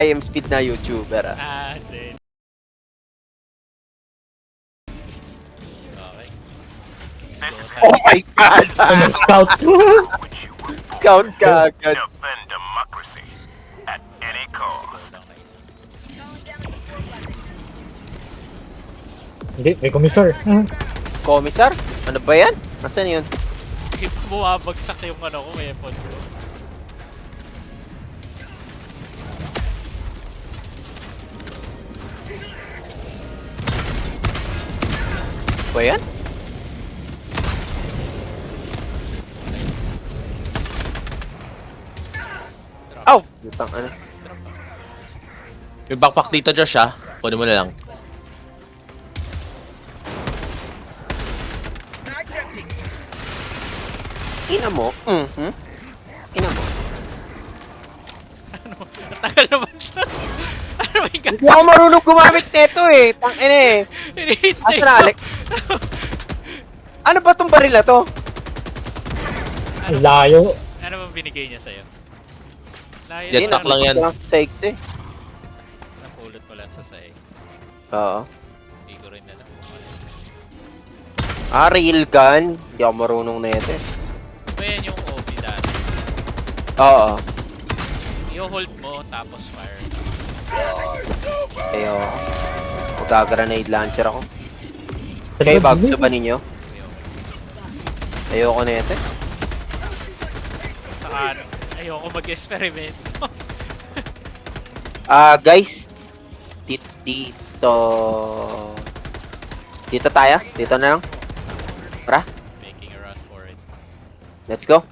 I am speed na YouTuber ah. Then. Okay. Let's go tayo. Oh my God! Scout. Scout ka agad. Defend democracy at any cost. Lang na isa. Hindi, may komisar. Commissar? Ano ba yan? Nasaan yun? Bumabagsak yung ano ko kaya po. Ba yan? Aw! Butang ano? May backpack dito, Josh, ha? Kunin mo na lang. Ina mo? Ina mo? Tagal naman siya. Ano ba yung Hindi ako marunong gumamit nito eh. Tangina eh. hinihintay Asa na, Alex? Ano ba tong baril na to? Ang layo. Ano bang binigay niya sa'yo? Jetpack lang yan. Lang sa saik to eh. Napulot mo lang sa saig. Oo. Hindi ko rin alam kung ano. Real gun. Hindi ako marunong na ito eh. Ito yan yung OP dati. Oo. I-hold mo tapos fire. Ayo. Mag-grenade launcher ako. Kayo ba? Gusto ba ninyo? Ayoko na ito eh. Saka ayoko mag-experiment. Guys. Dito. Dito tayo. Dito na lang. Tara. Making a run for it. Let's go.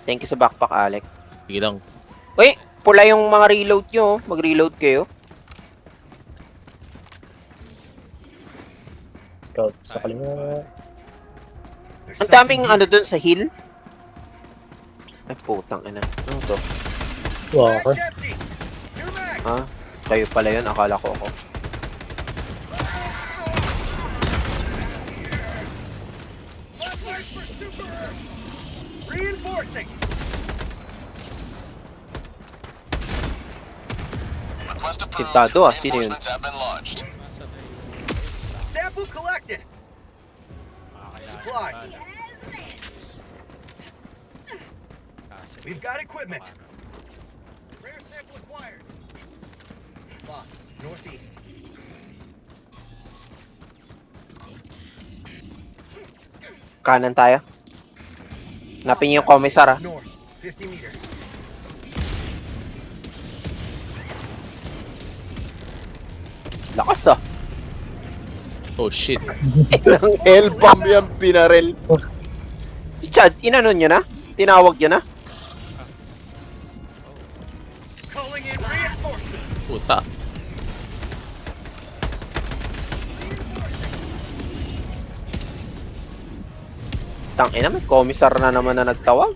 Thank you sa backpack, Alec. Sige lang. Uy, pula yung mga reload nyo. Mag-reload kayo. Scout sa kalimutan. Ang daming ano dun sa hill. Ay, putang ina. Ano to? Walker. Ha? Kayo pala yun. Akala ko ako. Reinforcing. Sintado ah. Sino yun? Nasa na yung Sample collected. makakayanin Supplies. pa. Kasi We've got equipment. Rare sample acquired. Box, northeast. Kanan tayo. Napin yung commissar ah. North, 50 meters. Lakas ah. Oh, shit. Ilang hellbomb yung pinarel. Si Chad, inanon nyo na? Tinawag nyo na? Calling in reinforcements. Puta. Tangina, may commissar na naman na nagtawag.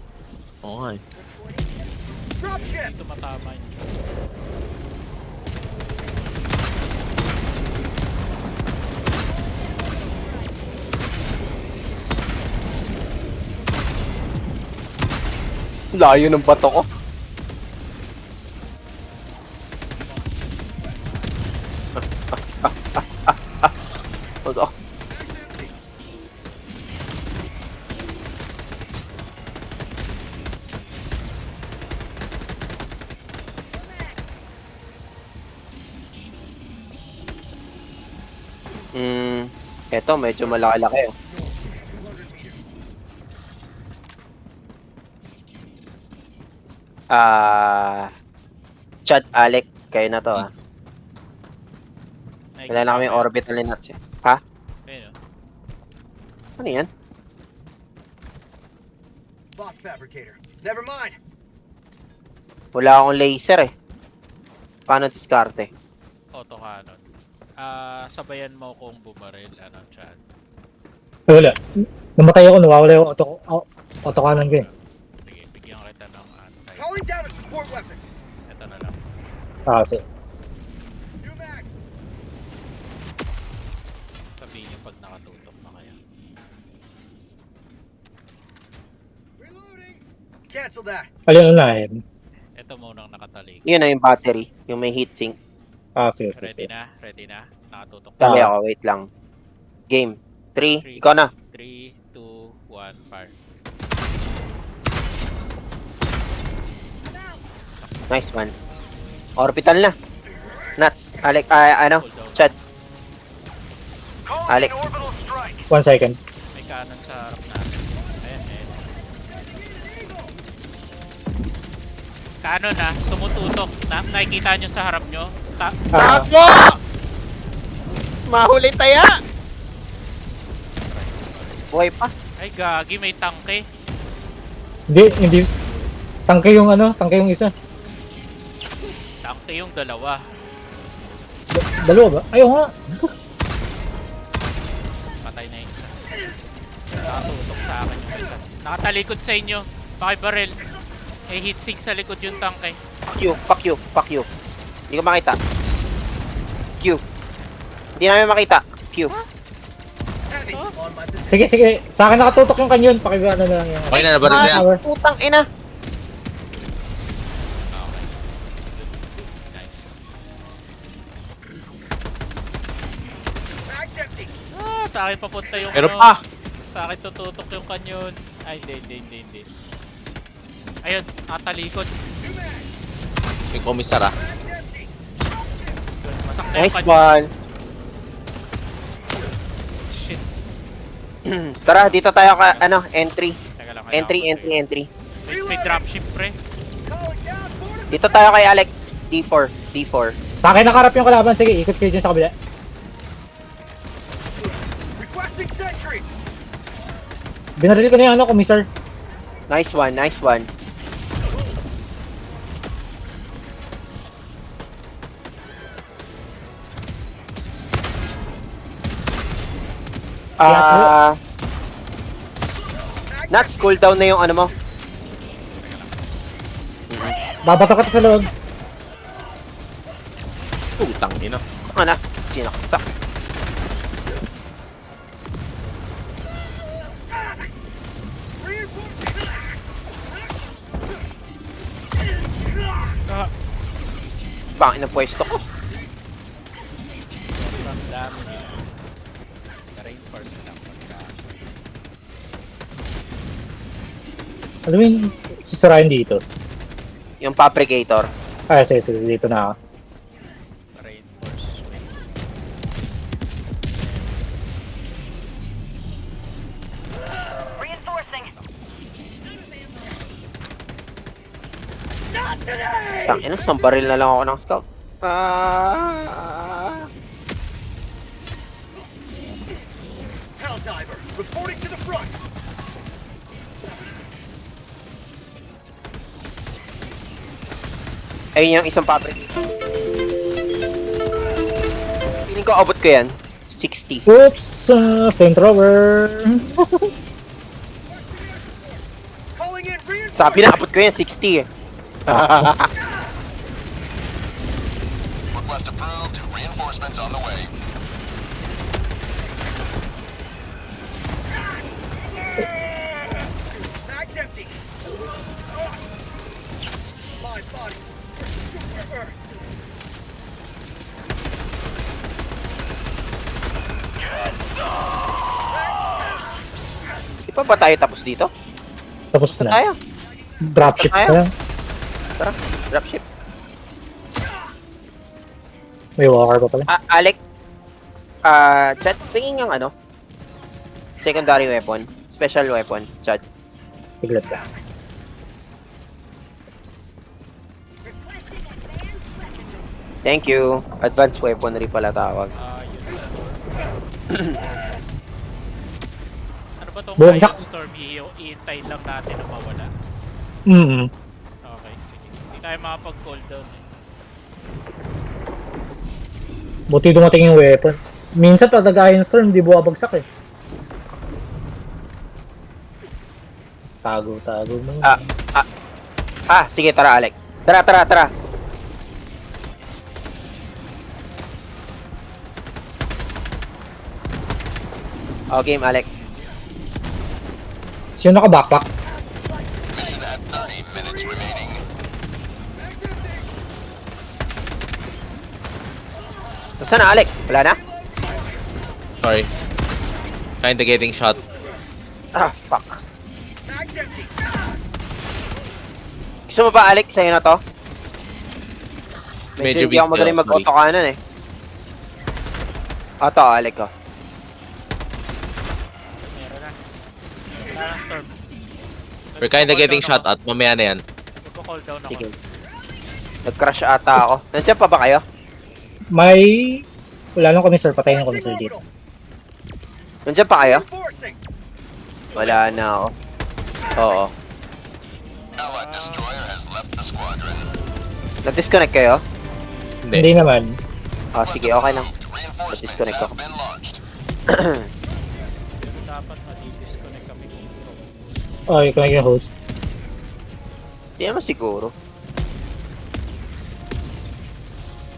Oo nga eh. Dropship. dito matama yun. Layo ng bato ko. Bato. Eto medyo malaki-laki oh. Chad, Alec, kayo na to ah. Wala na kami orbital ni Nuts eh. Ha? Ayun, Ano yan? Box fabricator. Never mind. Wala akong laser eh. Paano diskarte? auto cannon. Sabayan mo kung bumaril, ano, Chad. Wala. Namatay ako, nawawala yung autokanan ko eh. Sige, bigyan kita ng anti. Calling down a support weapon. Ito na lang. Kasi. New mag. Sabihin niyo pag nakatutok na kayo. Reloading. Cancel that. Alin na eh. Ito munang nakatalik. Yun na yung battery. Yung may heatsink. Ah, sige, sige, Ready sige. na? Ready na? Nakatutok na. Sabi Ah. ako, wait lang. Game. 3. Three. Ikaw na. 3, 2, 1, fire. Nice one. Orbital na. Nuts. Alec, ano? Hold down. Chad. Calling Alec. an orbital strike. 1 second. May cannon sa harap natin. Ayan, ayan. Cannon tumututok. Nakikita nyo sa harap nyo. Ah, Tago! Mahuli taya! Buhay pa. Ay, gagi, may tangke. hindi. Tangke yung ano, tangke yung isa. Tangke yung dalawa. Dalawa ba? Ayaw nga. Patay na yung isa. Nakatutok sa akin yung isa. Nakatalikod sa inyo. Pakibarel. May heatsink sa likod yung tangke. Fuck you. Hindi ko makita. Q. Hindi namin makita. Q. Sige. Sa akin nakatutok yung kanyon. Pakiba na lang yung... Okay na, nabaril na yan. Power. Putang ina. Okay. Nice. Sa akin papunta yung Meron pa. Sa akin tututok yung kanyon. Ay, hindi. Ayun, natalikod. Yung komisar Masak na yung Nice kanyon. one. Shit. Tara, dito tayo ka, entry. Teka lang. Entry. May dropship, pre. Dito tayo kay Alec. D4. Sa akin nakarap yung kalaban. Sige, ikot kayo dyan sa kabila. Requesting sentry. Binaril ko na yung komisar. Nice one. Nuts, cooldown na yung ano mo. Babato ka sa loob. Putang ina. Ano? Sinaksak. Ah, Bangin ang pwesto ko. sobrang dami nila. Na-reinforce lang pagka. Alam mo yung sisirain dito. Yung fabricator. Ah, sige, dito na ako. Reinforce. Reinforcing. Tangina, isang baril na lang ako ng scout. Helldiver, reporting to the front. Ayun yung isang fabric. Feeling ko abot ko yan. 60. Oops! Flamethrower! Calling in reinforcements. Sabi na abot ko yan, 60 eh. Request approved. Reinforcements on the way. Mag's empty. My body. Di pa ba tayo tapos dito? Tapos Saan na. tayo? Dropship Saan tayo? na lang. Tara, dropship. May walker pa pala. Alec, Chad, tingin yung secondary weapon, special weapon, Chad. Tiglat ka. Thank you. Advanced weaponry pala tawag. Yun. Ano ba tong Bumagsak. Ion Storm? Iintayin lang natin na mawala. Okay, sige. Hindi tayo makapag-call down eh. Buti dumating yung weapon. Minsan pag nag-Iron Storm, di buwabagsak eh. Tago mo. Sige, tara Alec. Tara. Oh, game Alec. Sino naka-backpack? Mission at 30 minutes remaining. Nasaan na, Alec? Wala na? Sorry. Kinda getting shot. Ah, fuck. Gusto mo ba, Alec? Sa'yo na to? Medyo hindi ako busy magaling ako, mag-auto kanan eh. Auto, Alec ko. Meron na. Wala na storm. We're kinda getting shot at. Mamaya na yan. Magko-call down ako. Sige. Nag-crash ata ako. Nandiyan pa ba kayo? May... Wala lang kami, sir. Patayin ko kami, sir, dito. Nandiyan pa kayo? Wala na ako. Oo. Allied destroyer has left the squadron. Na-disconnect kayo? Hindi. Hindi naman. Ah, sige, okay lang. Reinforcements Disconnect have ako. been launched. Dapat madi-disconnect kami kung Oh, ikaw yung host. Hindi naman siguro.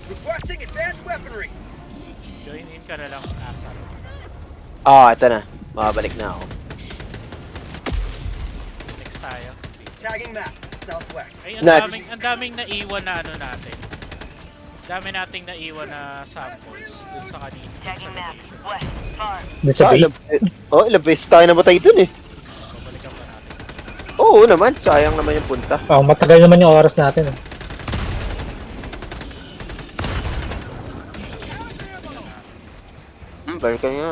Requesting advanced weaponry. join in ka na lang asa. Ah, ito na. Makabalik na ako. Next tayo. Tagging map. Southwest. Ay, Next. ang daming naiwan na ano natin. Dami nating naiwan na samples dun sa kanina. Tagging map. West. Far. Dun sa base. Ilang beses tayo namatay dun eh. So, balikan pa natin. Oo naman, sayang naman yung punta. Oh, matagal naman yung oras natin. Eh. Balik ka nga.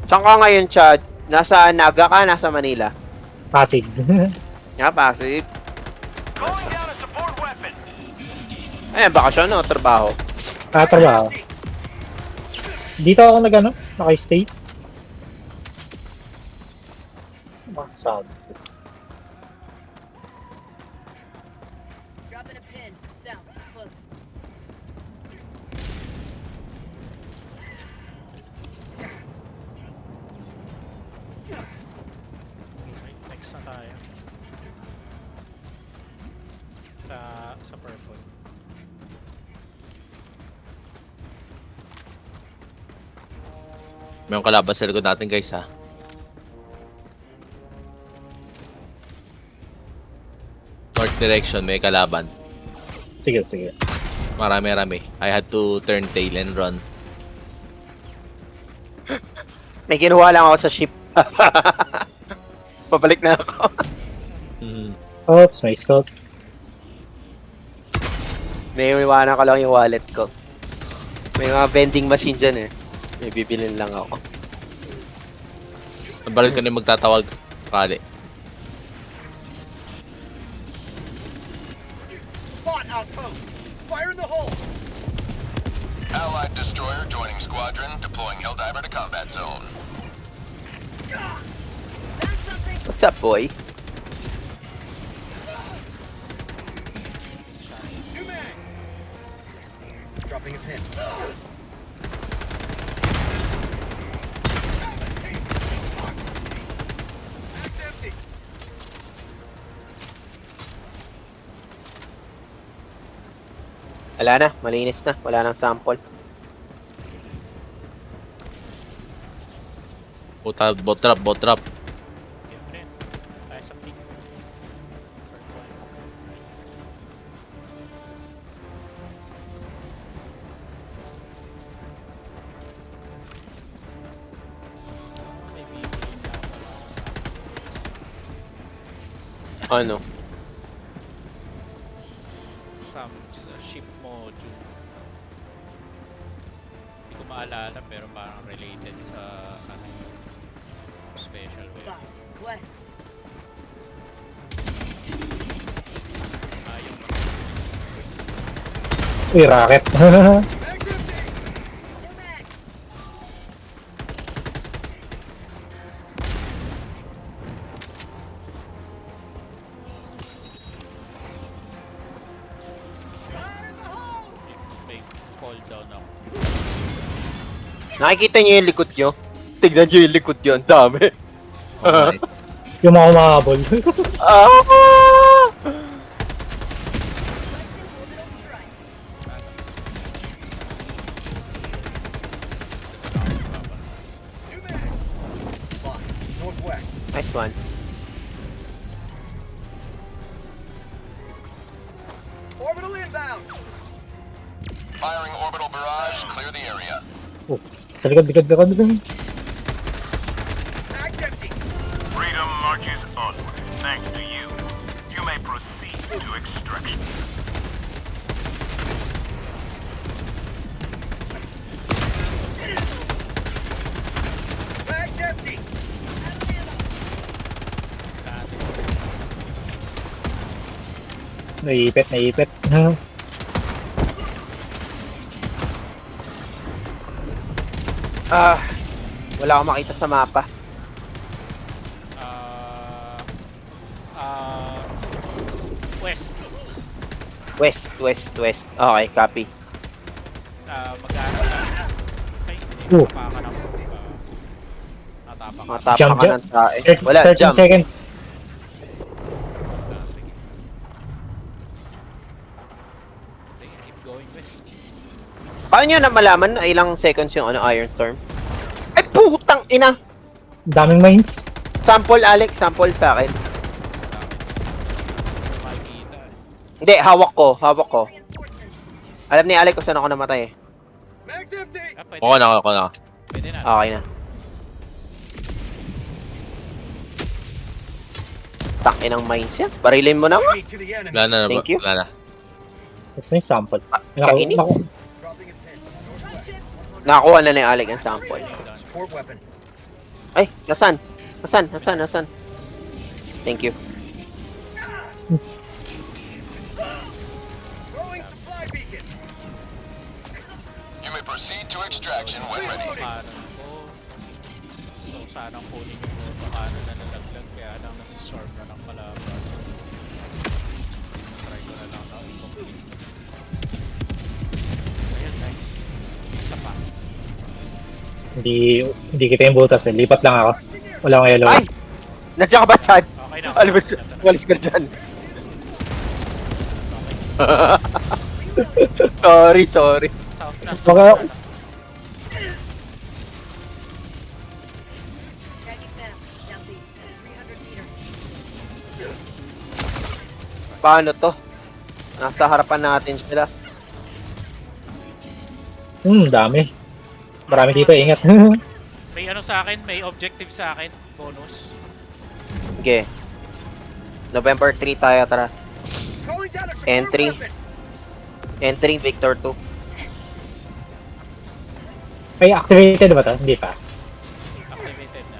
Saan ka ngayon, Chad? Nasa Naga ka? Nasa Manila? Pasig. Nga, Pasig. Calling down a support weapon. Ayan, bakasyon o trabaho? Trabaho. Dito ako nag-ano? Naka-stay. Sound. Dropping a pin. Down. Close. Okay, next na tayo. Sa purple. May kalaban sa likod natin, guys, ha. North direction, may kalaban. Sige, sige. Marami-rami. I had to turn tail and run. May kinuha lang ako sa ship. Pabalik na ako. Mhm. Oops, may scope. May iwanan ko lang yung wallet ko. May mga vending machine dyan eh. May bibilin lang ako. Nabalit ko na yung magtatawag. Sakali. Spot outpost. Fire in the hole. Allied destroyer joining squadron, deploying Helldiver to combat zone. What's up, boy? New mag. Dropping a pin. Mag's empty. Wala na, malinis na. Wala nang sample. Puta, bot trap, bot trap. Game rin. Tayo sa peak. First one. May bibilin na ako. Ano? Some ship module. Hindi ko maalala pero parang related sa ano, special weapon. West. Yung Uy, rocket. Mag's empty. New mag. may fall down ako. Nakikita niyo yung likod niyo? Tignan niyo yung likod niyo. Ang dami. Oh, my. Yung mga umahabol. Ah! New mag. Spot. Nice one. Orbital inbound. Firing orbital barrage. Clear the area. Oh, sa likod. Mag's empty. Freedom marches onward. Thanks to you. You may proceed to extraction. Mag's empty. Naipit. Wala akong makita sa mapa. West. West. Okay, copy. Mag-aaral na. Ay, hindi. Oh. Tapakan ako. Natapa ka. Matapa Jump, ka ng tae. Wala, 13 jump. seconds. Sige. Sige, keep going west. Paano nyo na malaman na ilang seconds yung Iron Storm? Ay, putang ina! Daming mines. Sample, Alex. Sample sa akin. Makikita eh. Hindi, hawak ko. Alam ni Alex kung saan ako namatay eh. Mag's empty. Pwede. Ako na. Pwede na. Okay na. Takin ng mines yan. Barilin mo na nga. Me to the enemy. Wala na. Thank you. Wala na. Gusto yung sample. Kainis. Dropping a pin. Northwest. Nakakuha na ni Alex ang sample. Support weapon. Ay, nasan? Thank you. Throwing supply beacon. You may proceed to extraction when ready. Paano ko? So, sanang kunin yung paano na nalaglag kaya lang nasa-storm na ng kalaban. Try ko na lang na i-complete. Ayun, nice. Isa pa. Hindi kita yung butas eh. Lipat lang ako. Wala akong yellow. Ay! Nandiyan ka ba, Chad? Okay na. Alam mo, walis ka dyan. sorry. South na. Baka- Tagging them. Southeast. 300 meters. Paano to? Nasa harapan natin sila. Dami. Marami dito, ingat. May ano sa akin, may objective sa akin. Bonus. Okay. November 3 tayo, tara. Calling down a support Entry. weapon. Entering Victor 2. Ay, activated ba ito? Hindi pa. Activated na.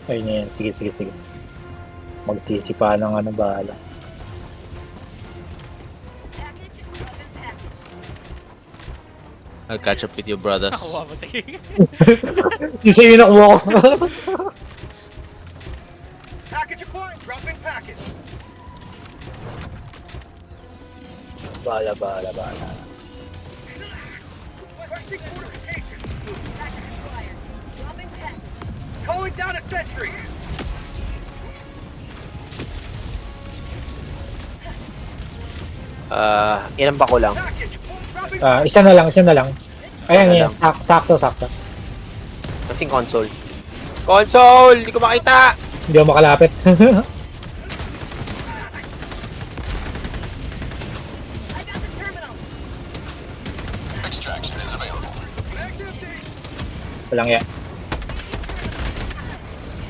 Ayun na yan. Sige. Magsisipa ng ano bahala. Package. Weapon package. I'll catch up with you, brothers. Nakuha mo, sige. Yung sa'yo nakuha ko. Package acquired. Dropping package. Bahala. Requesting fortification. Package acquired. Dropping package. Calling down a sentry. Ilan ba ko lang? Package. Dropping Isa na lang. Ayan, Isa na yan. Sakto. Kasing console. Console! Hindi ko makita! Hindi ako makalapit. I got the terminal. Extraction is available. Mag's empty. Walang yan.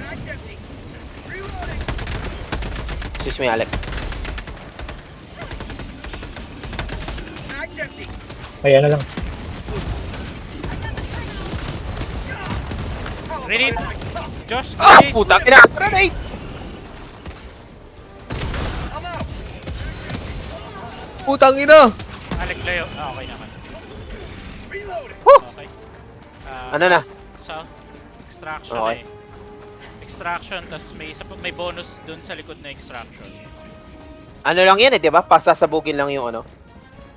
Mag's empty. Reloading. Excuse me, Alex. Mag's empty. Ayan na lang. Grenade! Josh, Ah! grenade! Puta! Grenade! I'm out. Putang ina! Alec Leo. Okay naman. Reloading. Okay. Ano na? South. Extraction Okay. Extraction, tas may bonus dun sa likod na extraction. Ano lang yan eh, di ba? Pasasabugin lang yung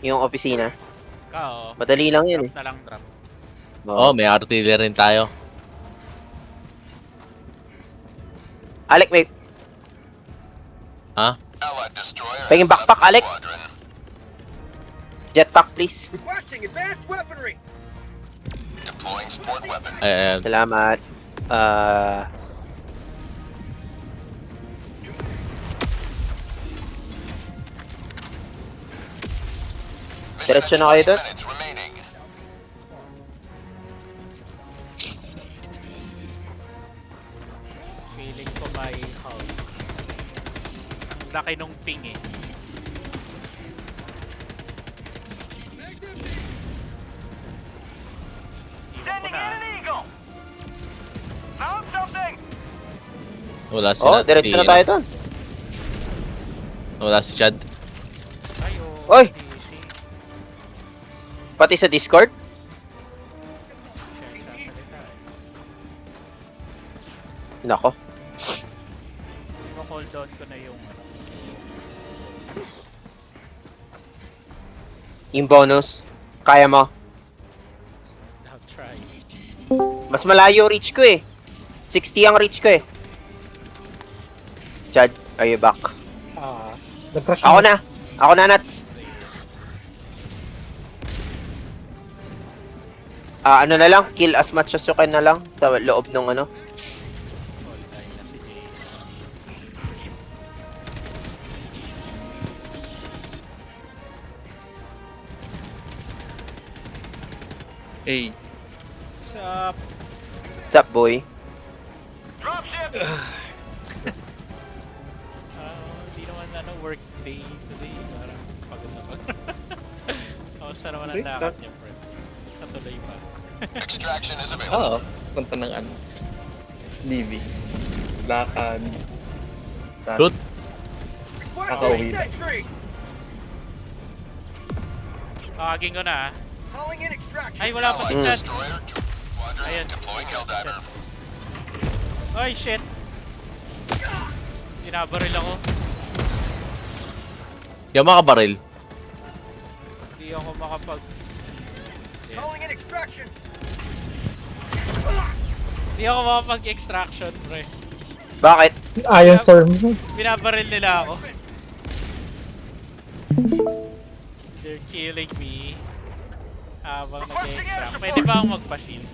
yung opisina. Kao. Madali lang yan eh. Drop na lang, drop. Oh, may artillery rin tayo. Alec, may Allied destroyer. Pengin has backpack, left the Alec. squadron. jetpack, please. Requesting advanced weaponry. Deploying support weapon. Ayan. Salamat. Diretso na kayo doon. minutes remaining. Feeling ko may hold. Ang laki nung ping eh. Iwan ko Sending in na. an eagle. Found something. Wala si Oh, diretso na tayo doon. Wala si Chad. Ay, Oy! easy. Pati sa Discord. Siya ang sasalita eh. Nako. I-hold down ko na yung ano. Yung bonus. Kaya mo. I'll try. Mas malayo reach ko eh. 60 ang reach ko eh. Chad, are you back? Nag-crash Ako na. Ako na, Nats. Ano na lang, kill as much as you can na lang sa loob ng ano. Hold tayo na si Jason. Hey. Sup? What's up, boy? Dropship. Hindi naman ano, work day today. Parang pagod na pagod. Kamusta naman ang lakad niya, friend? Katuloy pa. Extraction is available. Oo, punta ng ano. DV. Lakad. Shoot. Nakauwi na. Sentry. Tawagin ko na ah. Calling in extraction. Ay, wala pa si Allied Chad. destroyer joining squadron Ayan. deploying Helldiver. Ay, shit. Binabaril ako. Yung mga baril. Hindi ako makapag... Calling in extraction. Hindi ako makapag-extraction, pre. Bakit? Iron Storm. Binabaril nila ako. They're killing me. Habang nag-extract. Pwede ba akong magpa-shield?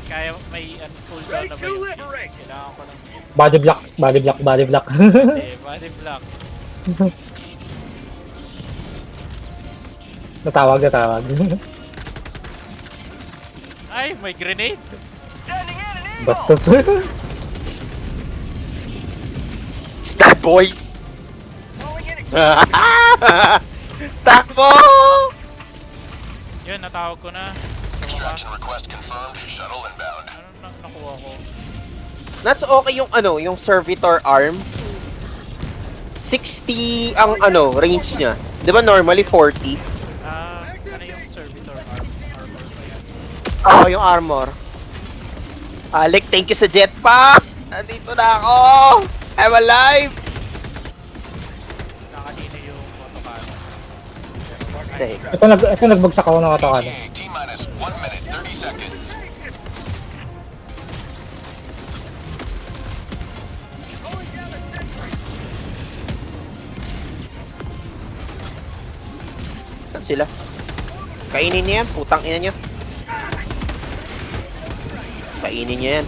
Kaya may cooldown Ready na ba to yung liberate. shield? Kailangan ko ng shield. Body block, body block, body block. Eh, body block. natawag. Ay, may grenade! Sending in an eagle. Bastos. Stab, boys! Calling in extraction. Takbo! Yun, natawag ko na. Sa Extraction wakas. request confirmed. Shuttle inbound. Ano nakuha ko? That's okay yung ano, yung servitor arm. 60 ang ano, range niya. 'Di ba normally 40? Ano yung servitor armor ba yan? Oo, yung armor. Alec, thank you sa jetpack! Nandito na ako! I'm alive! Nakanino yung motokano. Stay. ito nagbagsak ako ng katawan. ETA T-minus 1 minute 30 seconds. Saan sila? Kainin niya yan, putang ina niyo. Kainin niya yan.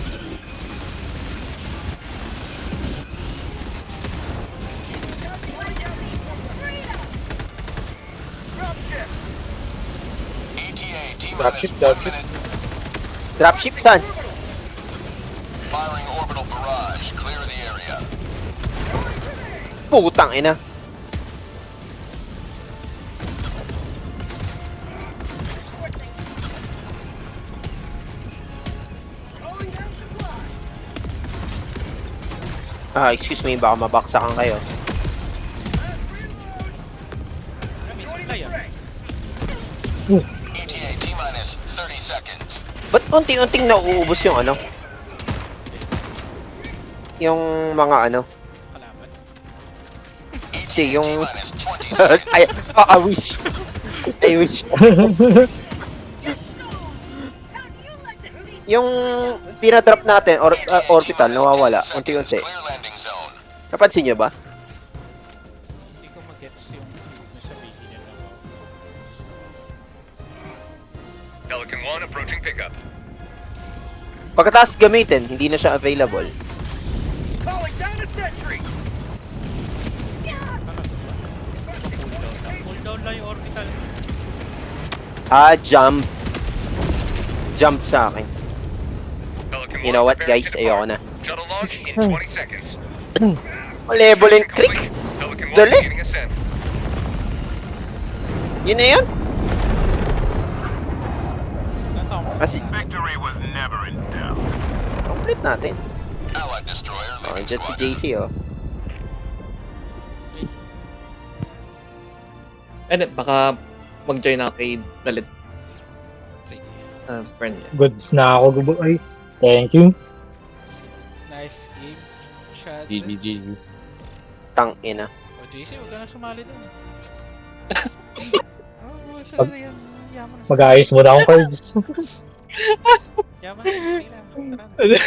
ETA T-minus Dropship, 1 dropship. minute. Dropship, saan? Firing orbital barrage. Clear the area. Putang ina. Excuse me, baka mabaksakan kayo. May supply ah. ETA T-minus 30 seconds. Ba't unti-unting nauubos yung ano? Yung mga ano? Kalaban. Hindi, yung... T-minus 20 seconds. I wish. I wish. Yung dinadrop natin, or orbital, nawawala. Unti-unti. Clear landing zone. Napansin nyo ba? Hindi ko mag-gets yung sabihin nila. Pelican 1 approaching pickup. Pagkatapos gamitin, hindi na siya available. Calling down a sentry. Talaga ba? Cooldown down lang yung orbital. Jump. Jump sa akin. Pelican You know 1 what, preparing guys? to Ayoko depart. na. Shuttle launch in 20 seconds. Leveling trick. Pelican 1 Dali. beginning ascent. Yun na yun. Kasi, Victory was never in doubt. complete natin. Allied destroyer Oh, leaving andyan si squadron. JC, oh. Baka mag-join ako kay Dalit. Sige. Friend niya. Goods na ako, guys. Thank you. Nice game. Shot. GG. Tang ina. O JC, huwag ka na sumali dun. Oo, sila Pag- na yan. Yaman na. Mag-ayos muna akong cards. Yaman na. Sige na. Tara na.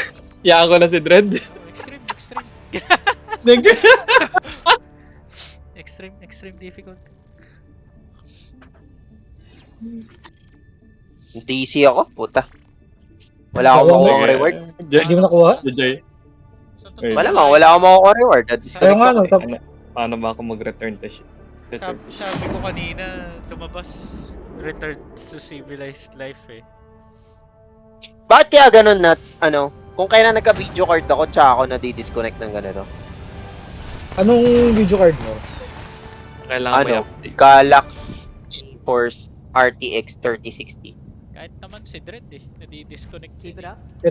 Yaan ko na si Dread. Oh, extreme, extreme. Extreme difficult. DC ako, puta. Wala akong makuha reward. Hindi mo nakuha? Joy. So, Wait. Malamang, wala akong makuha reward. Kaya nga, no, Paano ba ako mag-return to shit? Sabi ko kanina, lumabas, return to civilized life eh. Bakit kaya ganun, Nuts? Ano? Kung kailan nagka-video card ako, tsaka ako na-disconnect ng ganito. Anong video card mo? Kailangan mo Ano? i-update. Galax GeForce RTX 3060. Kahit naman si Dread eh, nadi-disconnect. Keep it up.